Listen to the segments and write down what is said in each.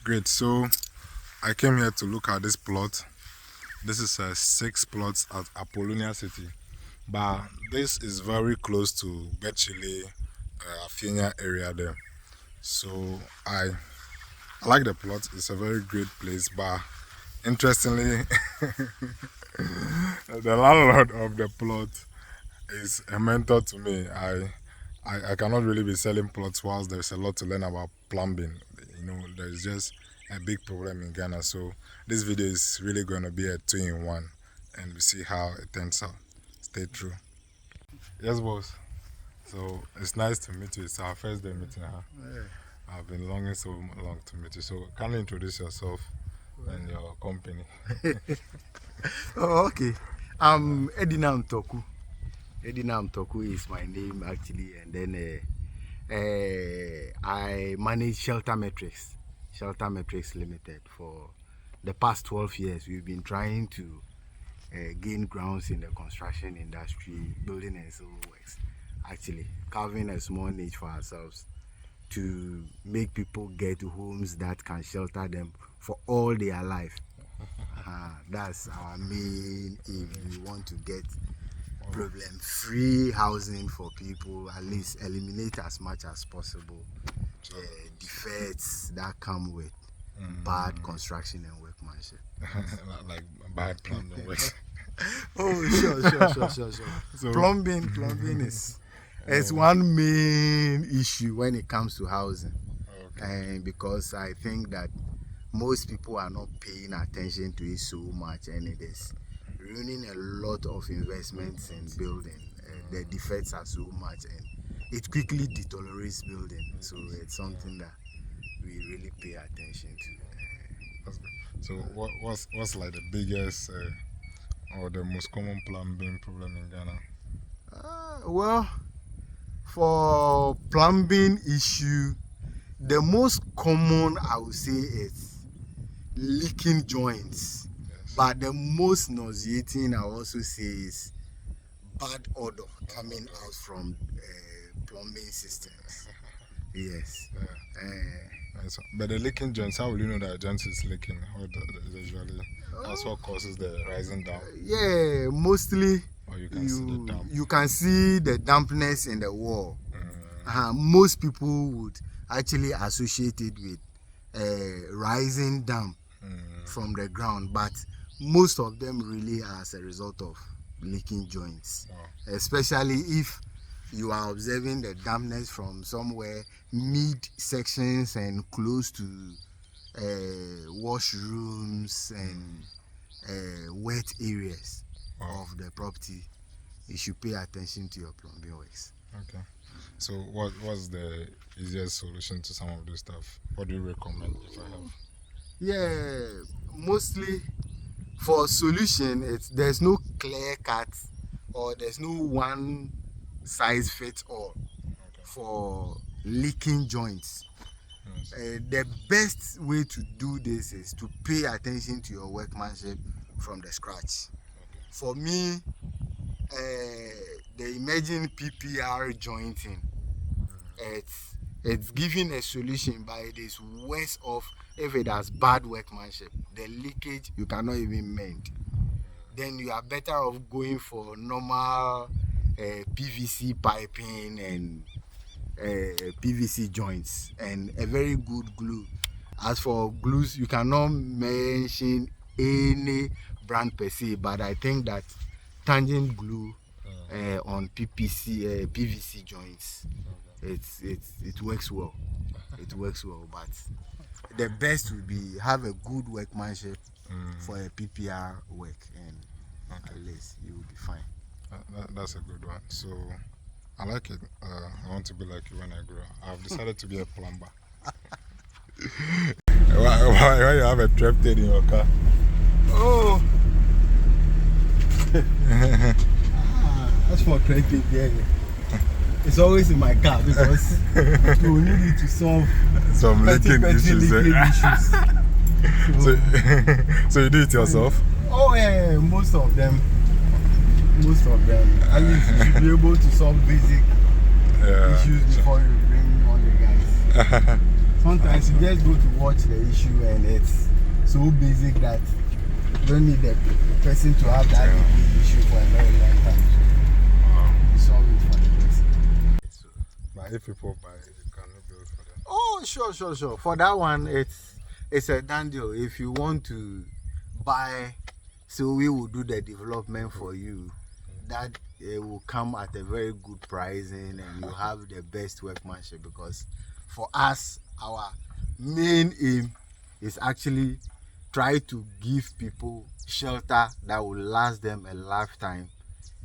Great. So I came here to look at this plot. This is 6 plots at Apolonia City, but this is very close to Gbetsele, Appolonia area there. So I like the plot. It's a very great place, but interestingly, the landlord of the plot is a mentor to me. I cannot really be selling plots whilst there's a lot to learn about plumbing. There's just a big problem in Ghana. So this video is really going to be a 2-in-1, and we see how it turns out. Stay true. Yes, boss. So it's nice to meet you. It's our first day meeting. Yeah. I've been longing so long to meet you. So can you introduce yourself and your company? Oh, okay. I'm Edinam Toku. Edinam Toku is my name actually, and then I manage Shelter Metrics Limited. For the past 12 years. We've been trying to gain grounds in the construction industry, building and civil works. Actually, carving a small niche for ourselves to make people get homes that can shelter them for all their life. That's our main aim. We want to get problem-free housing for people, at least eliminate as much as possible defects that come with bad construction and workmanship. Like bad plumbing works. Oh, sure. So, Plumbing is it's one main issue when it comes to housing. Okay. And because I think that most people are not paying attention to it so much, and it is ruining a lot of investments in building. The defects are so much, and it quickly deteriorates building. So it's something that we really pay attention to. So what's like the biggest or the most common plumbing problem in Ghana? Well, for plumbing issue, the most common I would say is leaking joints. Yes. But the most nauseating I also say is bad odor coming out from plumbing systems. Yes. But the leaking joints, how will you know that a joint is leaking? That's what causes the rising down. Yeah, mostly Or you can see the damp. you can see the dampness in the wall. Most people would actually associate it with rising damp from the ground, but most of them really are as a result of leaking joints. Wow. Especially if you are observing the dampness from somewhere mid sections and close to washrooms and wet areas of the property. You should pay attention to your plumbing works. Okay. So what's the easiest solution to some of this stuff? What do you recommend if I have? Yeah, mostly for solution, there's no clear cut or there's no one size fits all for leaking joints. Yes. The best way to do this is to pay attention to your workmanship from the scratch. For me, the emerging PPR jointing, it's giving a solution, but it is worse off if it has bad workmanship. The leakage you cannot even mend. Then you are better off going for normal PVC piping and PVC joints and a very good glue. As for glues, you cannot mention any brand per se, but I think that tangent glue on PVC joints, it works well. It works well, but the best would be have a good workmanship for a PPR work, and at least you will be fine. That's a good one. So I like it. I want to be like you when I grow up. I've decided to be a plumber. Why you have a trap in your car? Oh. That's for tracking. Yeah. It's always in my car because you will need it to solve some leaking issues. So you do it yourself? Oh yeah, most of them. At least you should be able to solve basic issues before you bring on the guys. Sometimes you just go to watch the issue and it's so basic that you don't need the person to have that big issue for a very long time. So you solve it for the person. So, But if people buy it, you cannot build for them. oh, sure. For that one, it's a done deal. If you want to buy, so we will do the development for you. That will come at a very good pricing, and you have the best workmanship. Because for us, our main aim is actually try to give people shelter that will last them a lifetime.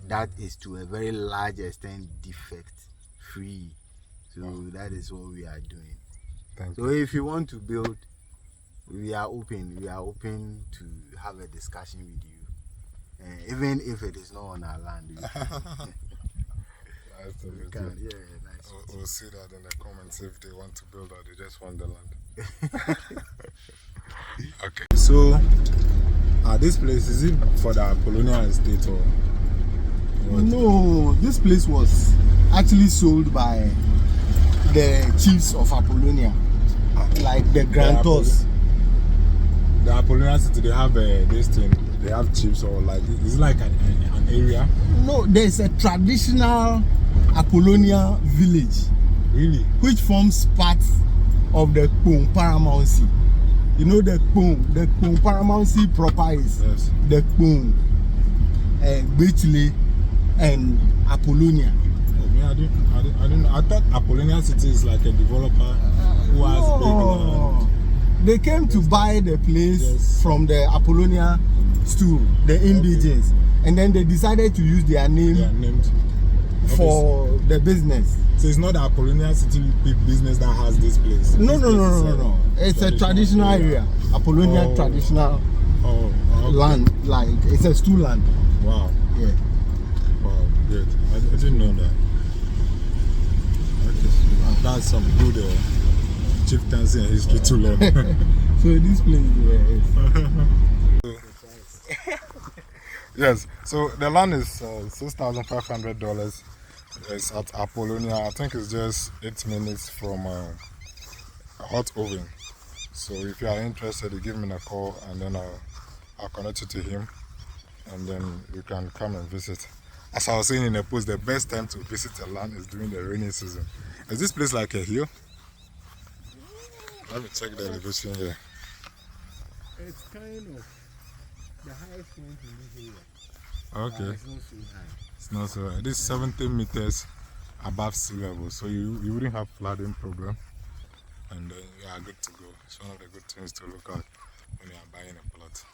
That is to a very large extent defect free. So that is what we are doing. Thank So if you want to build, we are open to have a discussion with you. Even if it is not on our land. Nice to meet you. Nice. We'll see that in the comments if they want to build or they just want the land. Okay. So, this place, is it for the Appolonia estate or what? No, this place was actually sold by the chiefs of Apolonia, like the grantors. The Apolonia City, they have this thing. They have chiefs or like, is it like an area? No, there's a traditional Appolonia village. Really? Which forms part of the Kpong Paramountcy. You know the Kpong Paramountcy proper is the Kpong, Gbetsele, and Appolonia. Oh, me, I didn't know. I thought Appolonia City is like a developer who has big land. They came to buy the place from the Appolonia stool, the indigents, and then they decided to use their name for the business. So it's not the Apolonia City big business that has this place. No. It's a traditional area. Apolonia traditional land, like it's a stool land. Wow. Yeah. Wow, good. I didn't know that. Okay. That's some good chieftaincy and history to learn. So this place, yes. So the land is $6,500. It's at Apolonia. I think it's just 8 minutes from a hot oven. So if you are interested, you give me a call and then I'll connect you to him, and then you can come and visit. As I was saying in the post, the best time to visit the land is during the rainy season. Is this place like a hill? Let me check the elevation here. it's kind of the highest point in this area. Okay. It's not so high. It's not so high. This is 70 meters above sea level, so you wouldn't have flooding problem, and you are good to go. It's one of the good things to look at when you are buying a plot.